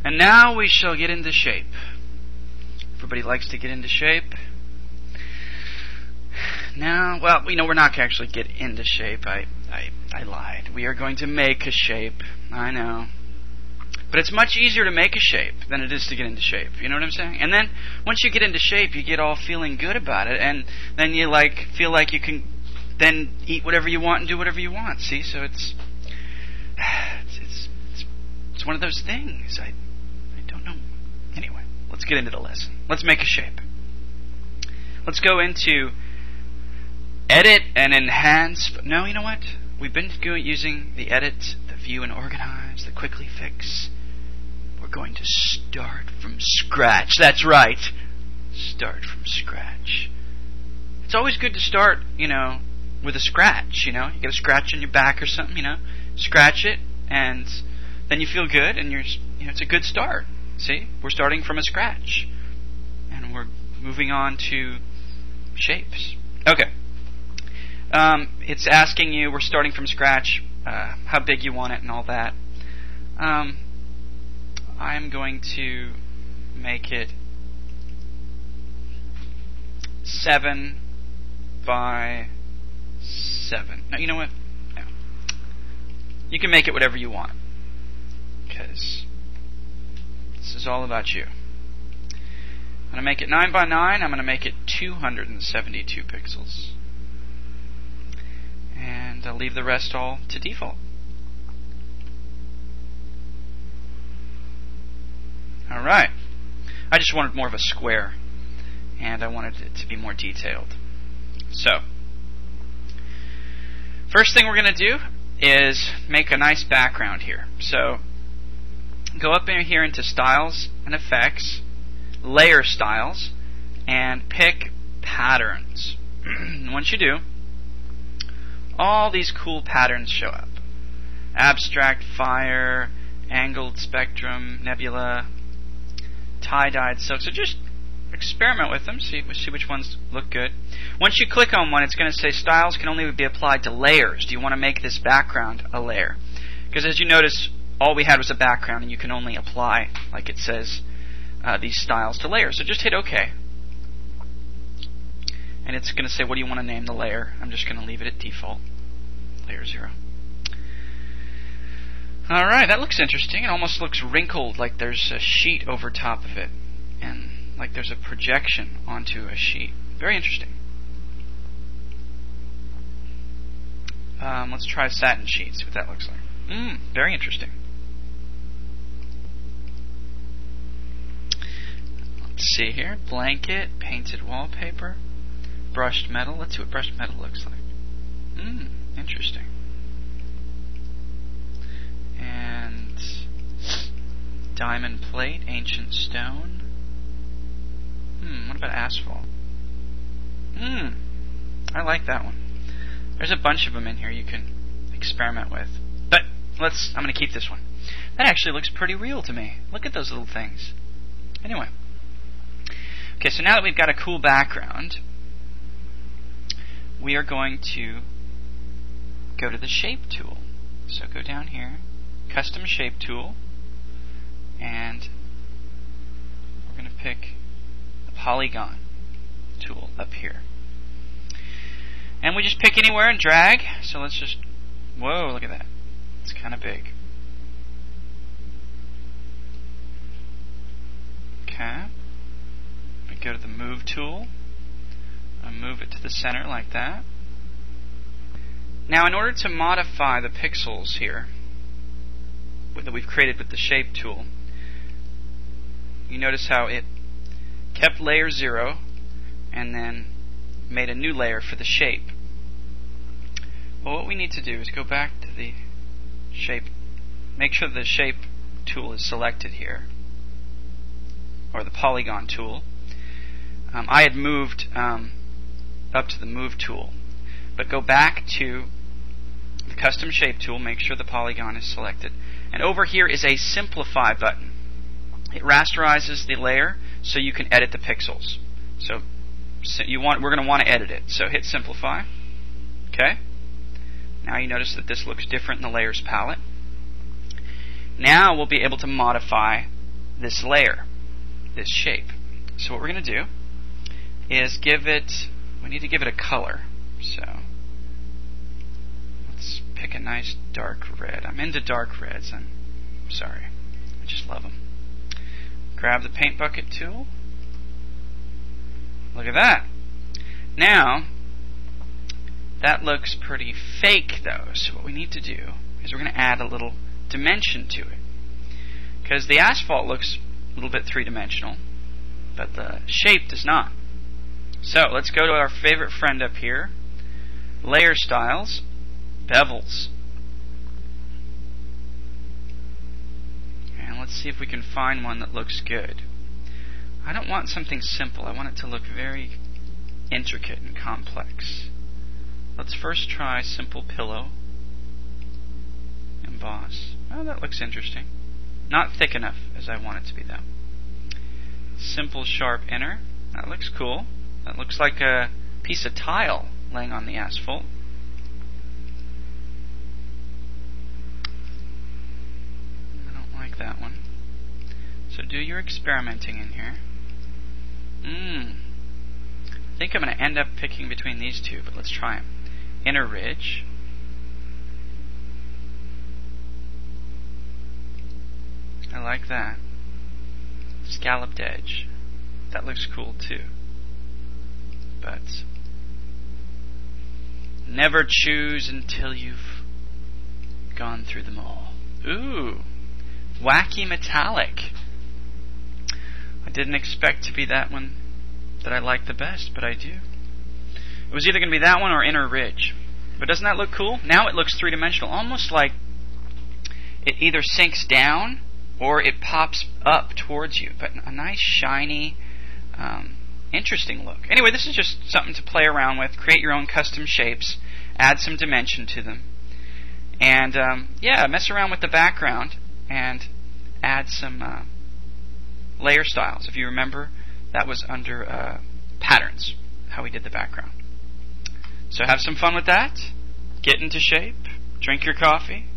And now we shall get into shape. Everybody likes to get into shape. Now, well, we're not going to actually get into shape. I lied. We are going to make a shape. I know. But it's much easier to make a shape than it is to get into shape. You know what I'm saying? And then once you get into shape, you get all feeling good about it, and then you feel like you can then eat whatever you want and do whatever you want. See? So it's one of those things. I don't know. Anyway, let's get into the lesson. Let's make a shape. Let's go into edit and enhance. No, you know what? We've been using the edit, the view and organize, the quickly fix. We're going to start from scratch. That's right. Start from scratch. It's always good to start, with a scratch, You get a scratch on your back or something, Scratch it, and then you feel good, and it's a good start. See? We're starting from a scratch. And we're moving on to shapes. Okay. It's asking you, we're starting from scratch, how big you want it and all that. I'm going to make it 7 by 7. No, you know what? No. You can make it whatever you want, because this is all about you. I'm going to make it 9 by 9. I'm going to make it 272 pixels. And I'll leave the rest all to default. Alright. I just wanted more of a square, and I wanted it to be more detailed. So, first thing we're going to do is make a nice background here. So, go up in here into Styles and Effects, Layer Styles, and pick Patterns. Once you do, all these cool patterns show up. Abstract fire, angled spectrum, nebula, tie-dyed silk. So just experiment with them, see which ones look good. Once you click on one, it's going to say styles can only be applied to layers. Do you want to make this background a layer? Because as you notice, all we had was a background, and you can only apply, like it says, these styles to layers. So just hit OK. And it's going to say, what do you want to name the layer? I'm just going to leave it at default. Layer 0. Alright, that looks interesting. It almost looks wrinkled, like there's a sheet over top of it. And like there's a projection onto a sheet. Very interesting. Let's try satin sheet, see what that looks like. Very interesting. Let's see here. Blanket, painted wallpaper, brushed metal. Let's see what brushed metal looks like. Interesting. And diamond plate, ancient stone. What about asphalt? I like that one. There's a bunch of them in here you can experiment with. But I'm going to keep this one. That actually looks pretty real to me. Look at those little things. Anyway. Okay, so now that we've got a cool background, we are going to go to the Shape tool. So go down here, Custom Shape tool, and we're going to pick the Polygon tool up here. And we just pick anywhere and drag. So let's just, whoa, look at that. It's kind of big. Okay. We go to the Move tool and move it to the center like that. Now, in order to modify the pixels here that we've created with the Shape tool, you notice how it kept layer 0 and then made a new layer for the shape. Well, what we need to do is go back to the shape, make sure the Shape tool is selected here, or the Polygon tool. I had moved up to the Move tool, but go back to the Custom Shape tool, make sure the polygon is selected, and over here is a Simplify button. It rasterizes the layer so you can edit the pixels. So we're going to want to edit it. So hit Simplify. Okay. Now you notice that this looks different in the Layers palette. Now we'll be able to modify this layer, this shape. So what we're going to do is we need to give it a color. So let's pick a nice dark red. I'm into dark reds. I'm sorry. I just love them. Grab the paint bucket tool. Look at that. Now, that looks pretty fake though, so what we need to do is we're going to add a little dimension to it. Because the asphalt looks a little bit three-dimensional, but the shape does not. So let's go to our favorite friend up here, Layer Styles, Bevels. And let's see if we can find one that looks good. I don't want something simple. I want it to look very intricate and complex. Let's first try Simple Pillow. Emboss. Oh, that looks interesting. Not thick enough as I want it to be though. Simple Sharp Inner. That looks cool. That looks like a piece of tile laying on the asphalt. I don't like that one. So do your experimenting in here. I think I'm going to end up picking between these two, but let's try them. Inner Ridge. I like that. Scalloped Edge. That looks cool too. But never choose until you've gone through them all. Ooh, Wacky Metallic. I didn't expect to be that one that I like the best, but I do. It was either going to be that one or Inner Ridge. But doesn't that look cool? Now it looks three-dimensional, almost like it either sinks down or it pops up towards you. But a nice, shiny, interesting look. Anyway, this is just something to play around with. Create your own custom shapes. Add some dimension to them. And, yeah, mess around with the background and add some layer styles. If you remember, that was under patterns, how we did the background. So have some fun with that. Get into shape. Drink your coffee.